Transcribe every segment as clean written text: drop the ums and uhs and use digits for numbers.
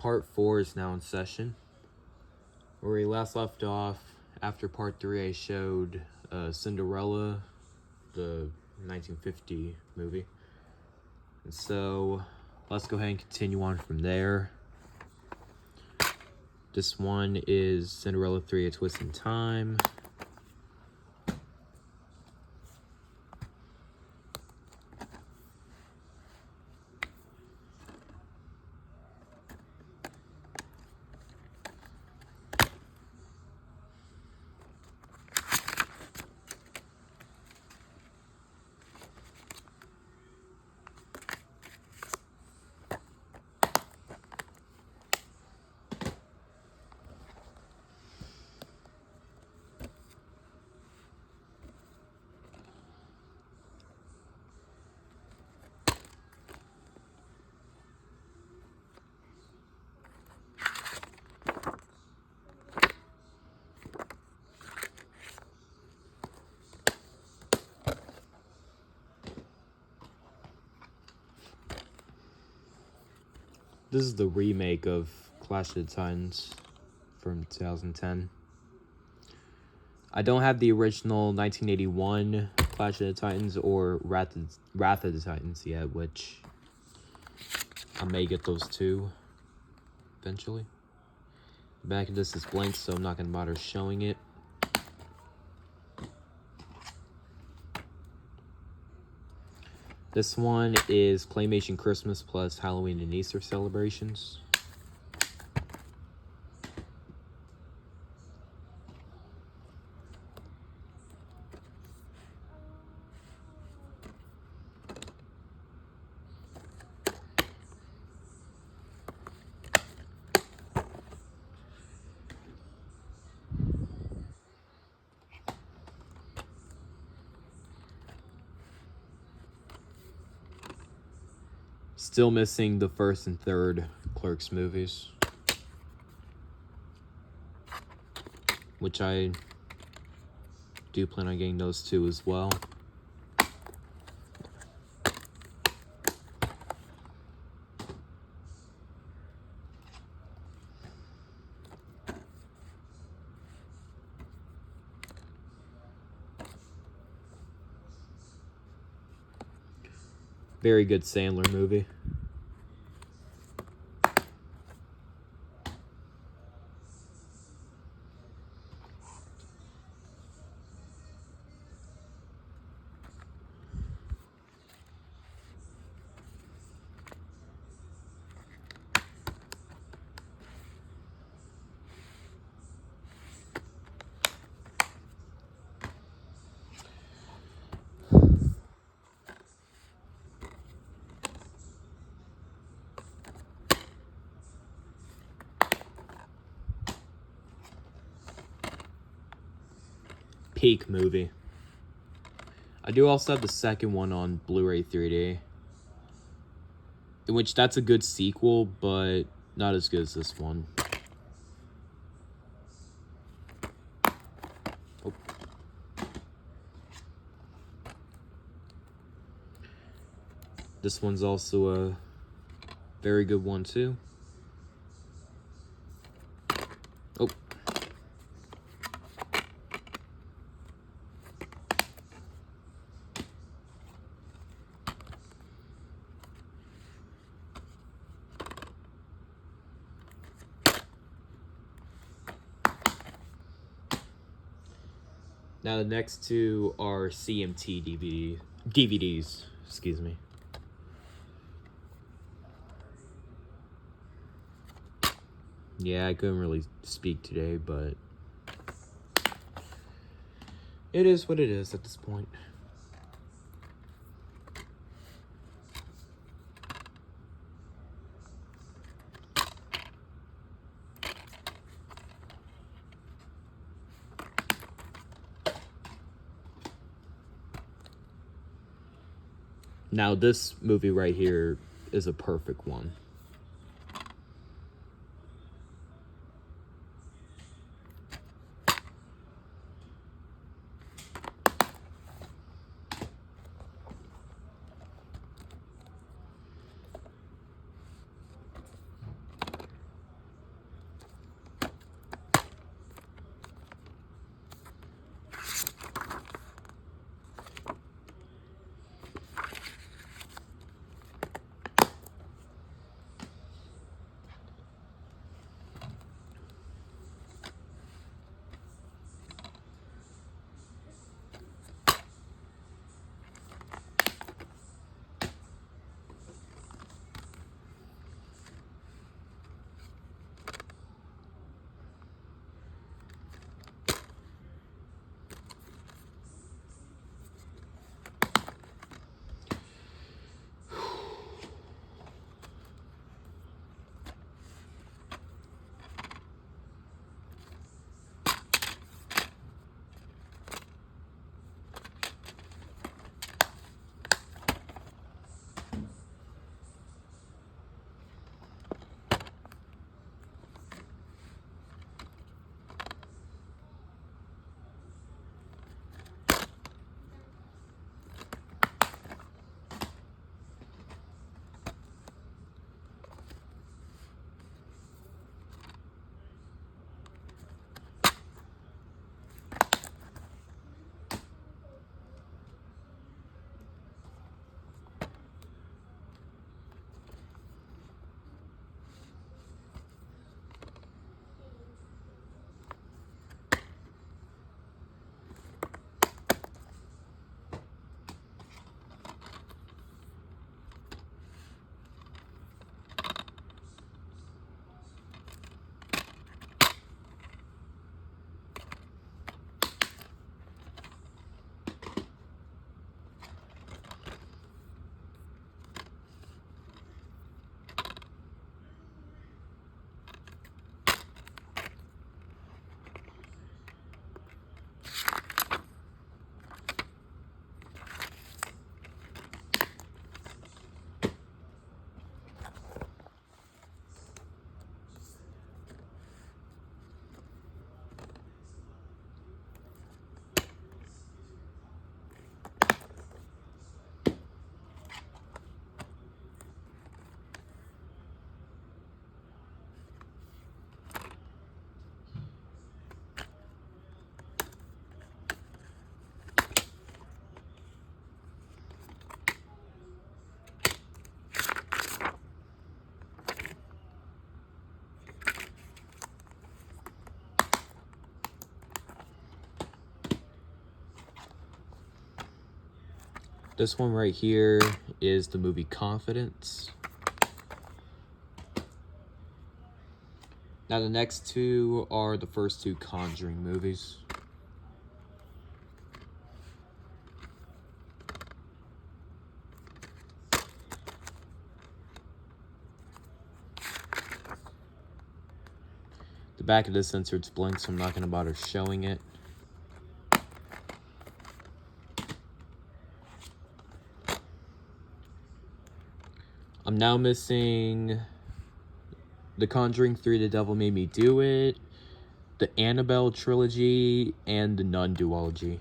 Part 4 is now in session. Where we last left off, after Part 3, I showed Cinderella, the 1950 movie. And so, let's go ahead and continue on from there. This one is Cinderella 3: A Twist in Time. This is the remake of Clash of the Titans from 2010. I don't have the original 1981 Clash of the Titans or Wrath of the Titans yet, which I may get those two eventually. The back of this is blank, so I'm not going to bother showing it. This one is Claymation Christmas plus Halloween and Easter celebrations. Still missing the first and third Clerks movies, which I do plan on getting those two as well. Very good Sandler movie. Peak movie. I do also have the second one on Blu-ray 3D, in which that's a good sequel, but not as good as this one. Oh. This one's also a very good one too. Oh. Now the next two are CMT DVDs, excuse me. Yeah, I couldn't really speak today, but it is what it is at this point. Now, this movie right here is a perfect one. This one right here is the movie Confidence. Now the next two are the first two Conjuring movies. The back of this sensor, it's blank, so I'm not going to bother showing it. I'm now missing The Conjuring 3, The Devil Made Me Do It, the Annabelle trilogy, and the Nun duology.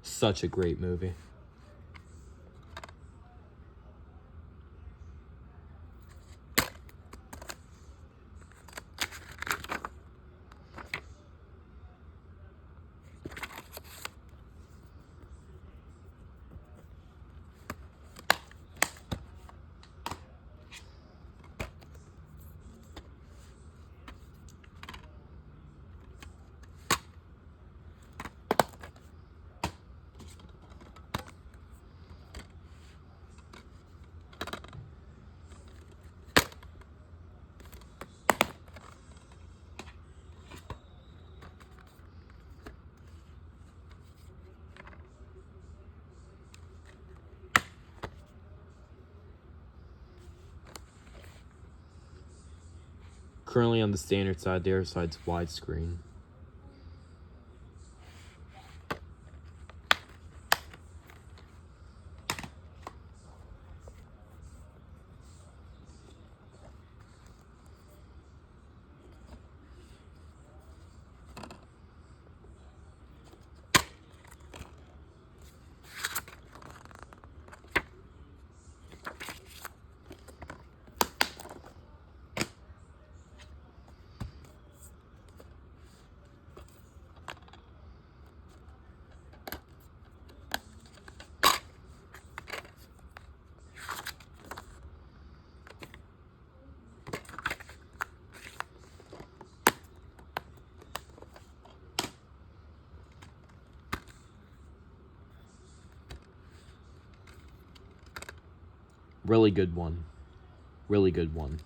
Such a great movie. Currently on the standard side, the other side's widescreen. Really good one. Really good one.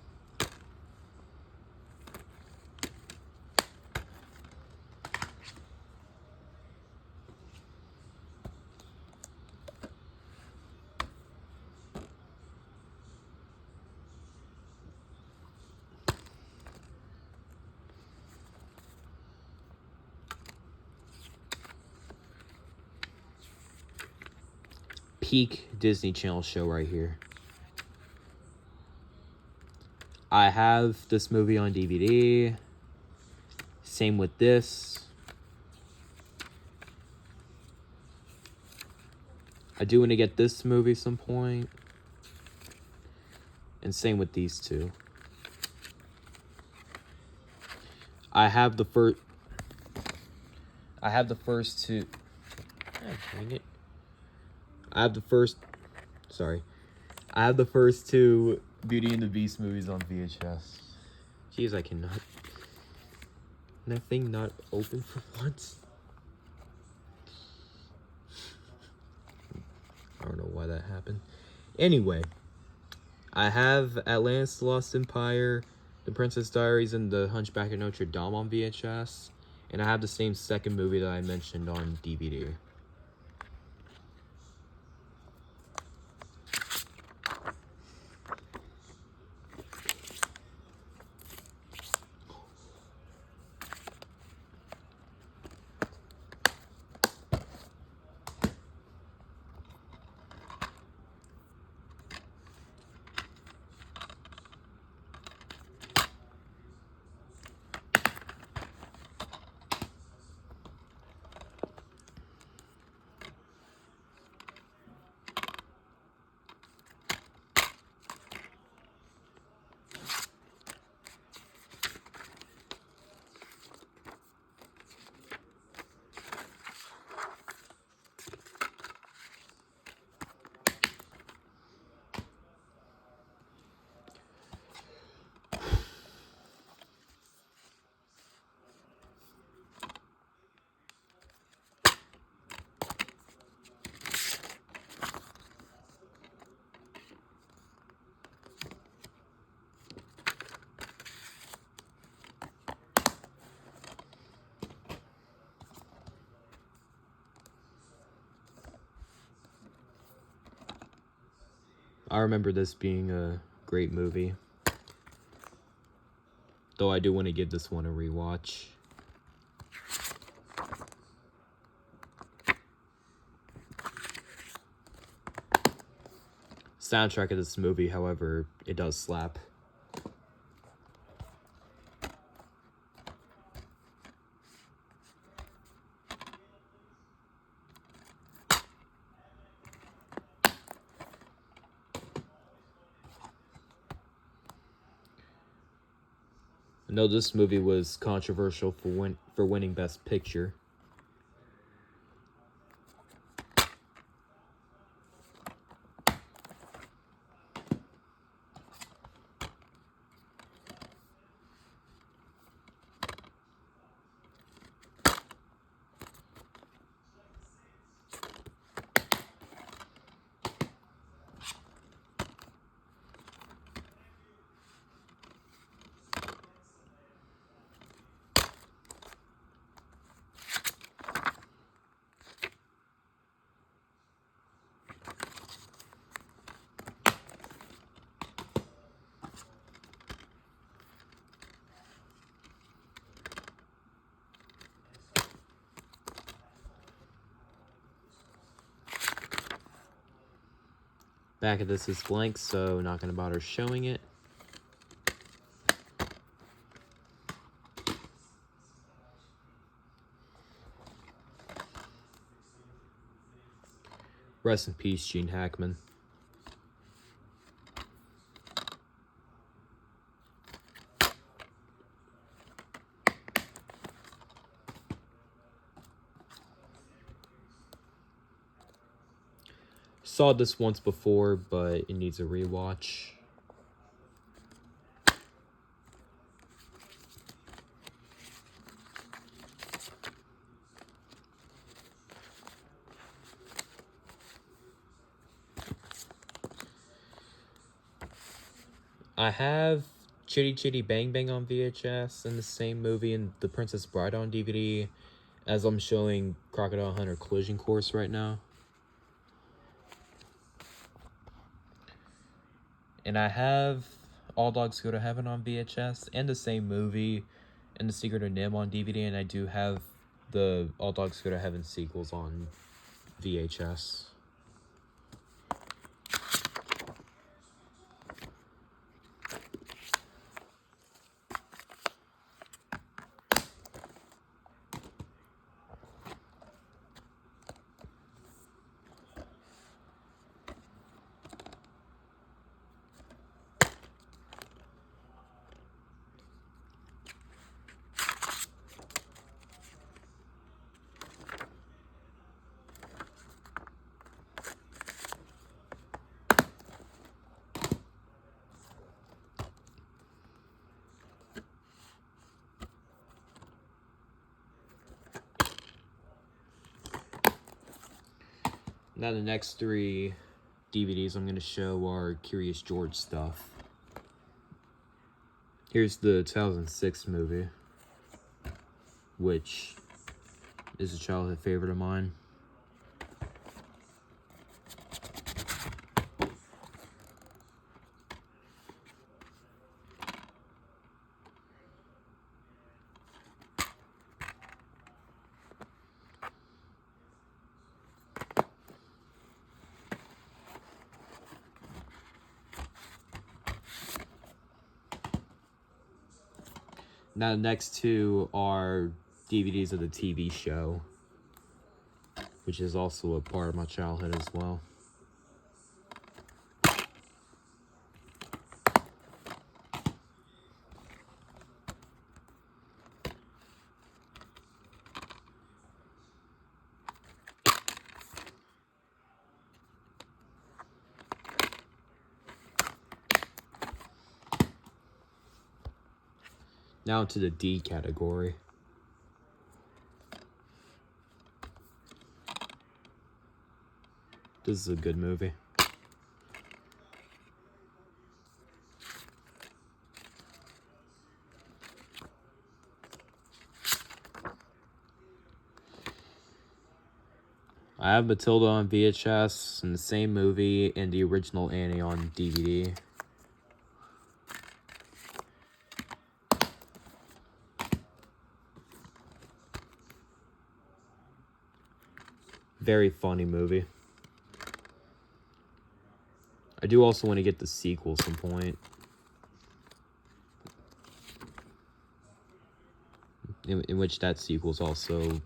Peak Disney Channel show right here. I have this movie on DVD. Same with this. I do want to get this movie some point. And same with these two. I have the first two. Oh, dang it. I have the first two Beauty and the Beast movies on VHS. Jeez, I cannot. That thing not open for once. I don't know why that happened. Anyway, I have Atlantis the Lost Empire, The Princess Diaries, and The Hunchback of Notre Dame on VHS. And I have the same second movie that I mentioned on DVD. I remember this being a great movie. Though I do want to give this one a rewatch. Soundtrack of this movie, however, it does slap. I know this movie was controversial for winning Best Picture. Back of this is blank, so not going to bother showing it. Rest in peace, Gene Hackman. Saw this once before, but it needs a rewatch. I have Chitty Chitty Bang Bang on VHS and the same movie and The Princess Bride on DVD, as I'm showing Crocodile Hunter Collision Course right now. And I have All Dogs Go to Heaven on VHS and the same movie and The Secret of Nim on DVD, and I do have the All Dogs Go to Heaven sequels on VHS. Now the next three DVDs I'm going to show are Curious George stuff. Here's the 2006 movie, which is a childhood favorite of mine. Now the next two are DVDs of the TV show, which is also a part of my childhood as well. Now to the D category. This is a good movie. I have Matilda on VHS and the same movie and the original Annie on DVD. Very funny movie. I do also want to get the sequel at some point. In which that sequel is also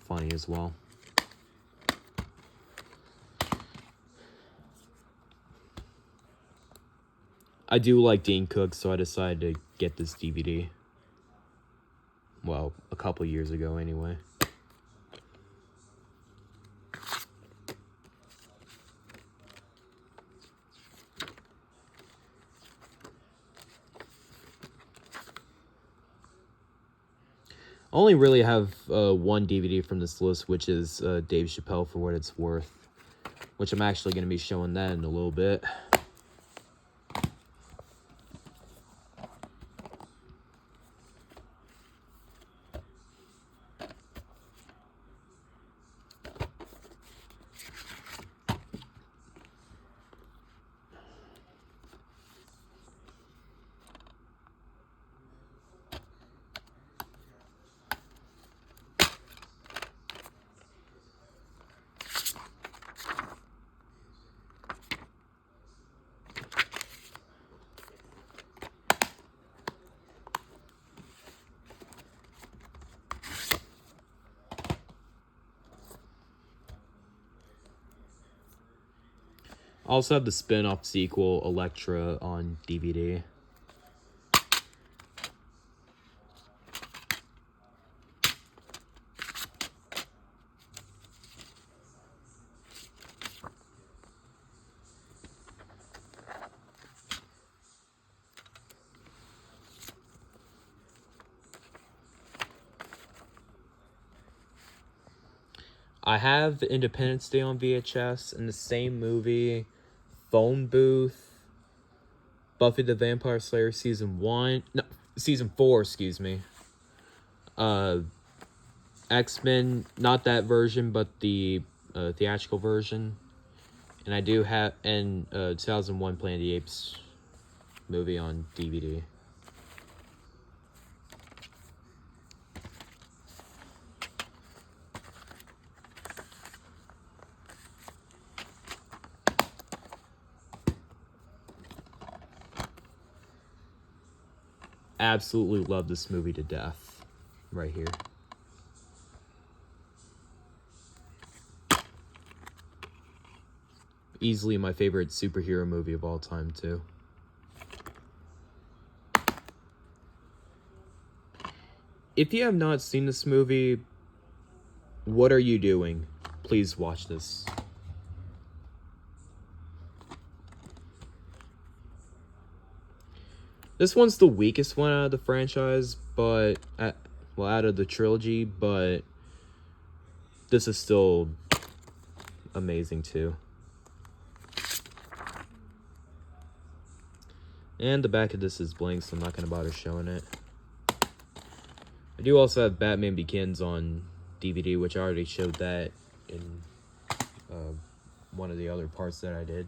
funny as well. I do like Dane Cook, so I decided to get this DVD. Well, a couple years ago anyway. Only really have one DVD from this list, which is Dave Chappelle For What It's Worth, which I'm actually going to be showing that in a little bit. I also have the spin-off sequel, Elektra, on DVD. I have Independence Day on VHS and the same movie, Phone Booth, Buffy the Vampire Slayer Season 4, excuse me. X-Men, not that version, but the theatrical version. And I do have 2001 Planet of the Apes movie on DVD. Absolutely love this movie to death. Right here. Easily my favorite superhero movie of all time, too. If you have not seen this movie, what are you doing? Please watch this. This one's the weakest one out of the franchise, but out of the trilogy, but this is still amazing too. And the back of this is blank, so I'm not going to bother showing it. I do also have Batman Begins on DVD, which I already showed that in one of the other parts that I did.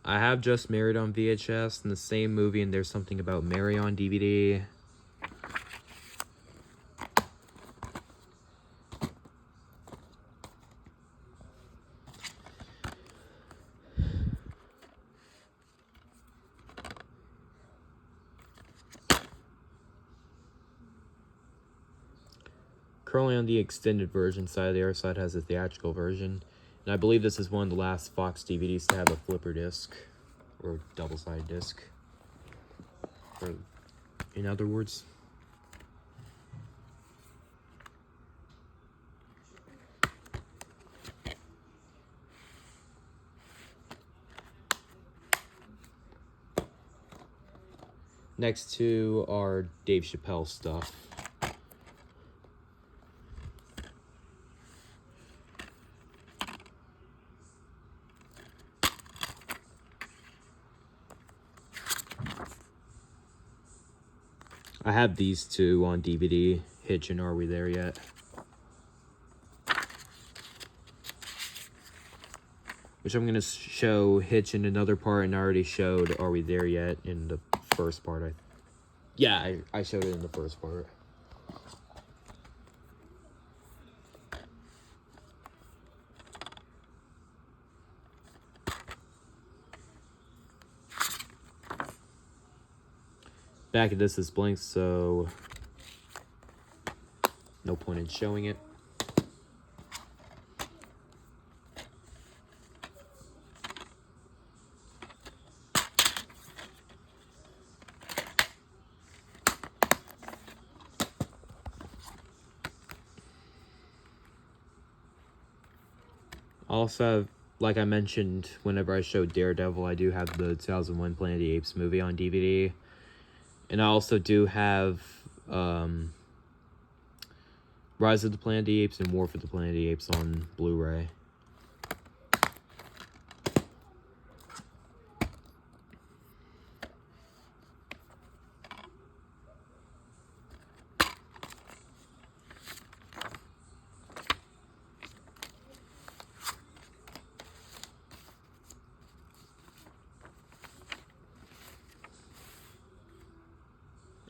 I have Just Married on VHS and the same movie, and There's Something About Mary on DVD. Currently on the extended version side, the other side has a theatrical version. And I believe this is one of the last Fox DVDs to have a flipper disc, or double-sided disc, or in other words. Next two are Dave Chappelle stuff. I have these two on DVD, Hitch and Are We There Yet? Which I'm going to show Hitch in another part, and I already showed Are We There Yet in the first part. I showed it in the first part. Back of this is blank, so no point in showing it. Also, like I mentioned, whenever I showed Daredevil, I do have the 2001 Planet of the Apes movie on DVD. And I also do have Rise of the Planet of the Apes and War for the Planet of the Apes on Blu-ray.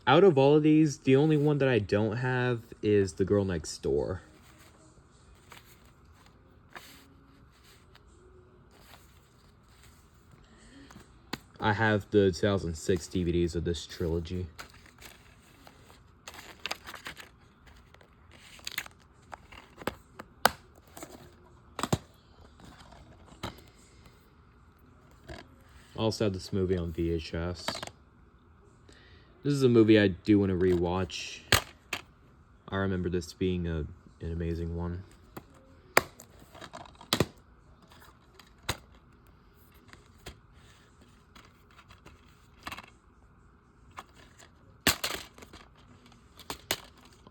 Out of all of these, the only one that I don't have is The Girl Next Door. I have the 2006 DVDs of this trilogy. I also have this movie on VHS. This is a movie I do want to rewatch. I remember this being an amazing one.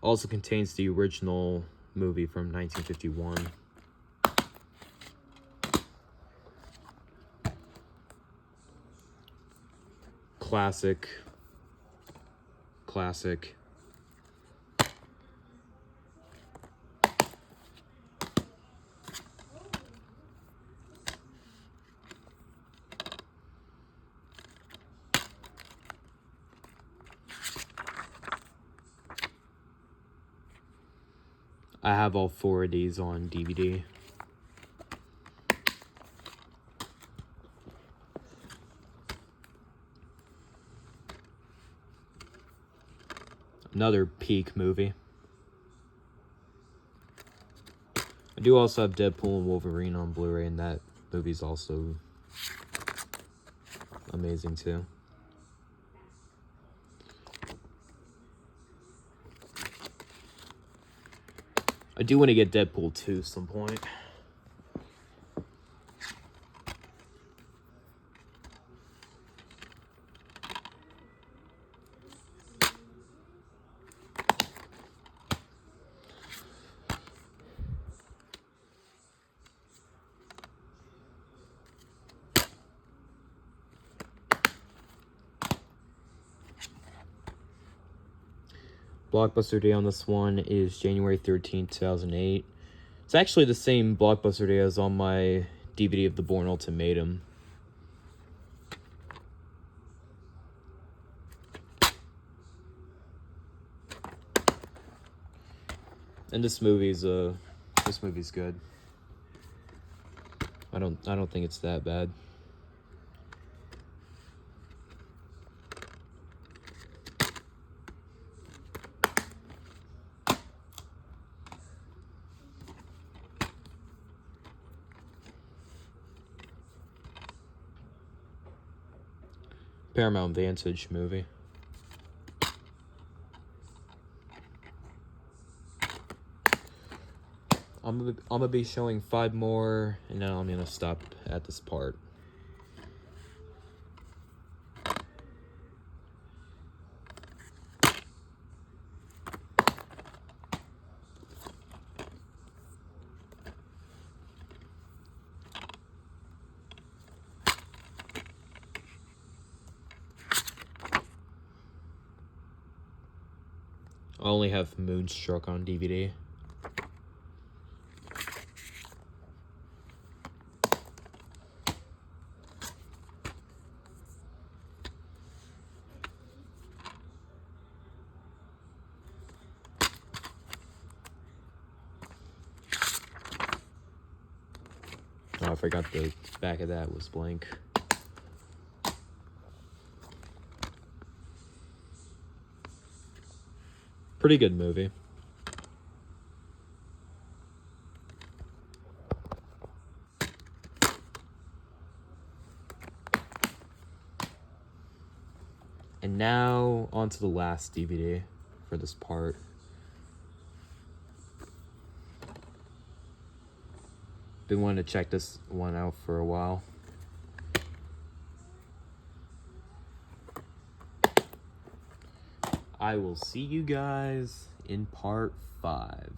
Also contains the original movie from 1951. Classic. I have all 4 of these on DVD. Another peak movie. I do also have Deadpool and Wolverine on Blu-ray, and that movie's also amazing too. I do want to get Deadpool 2 some point. Blockbuster Day on this one is January 13th, 2008. It's actually the same Blockbuster Day as on my DVD of The Bourne Ultimatum. And this movie's good. I don't think it's that bad. Paramount Vantage movie. I'm gonna be showing 5 more, and now I'm gonna stop at this part. I only have Moonstruck on DVD. Oh, I forgot the back of that was blank. Pretty good movie. And now, on to the last DVD for this part. Been wanting to check this one out for a while. I will see you guys in part 5.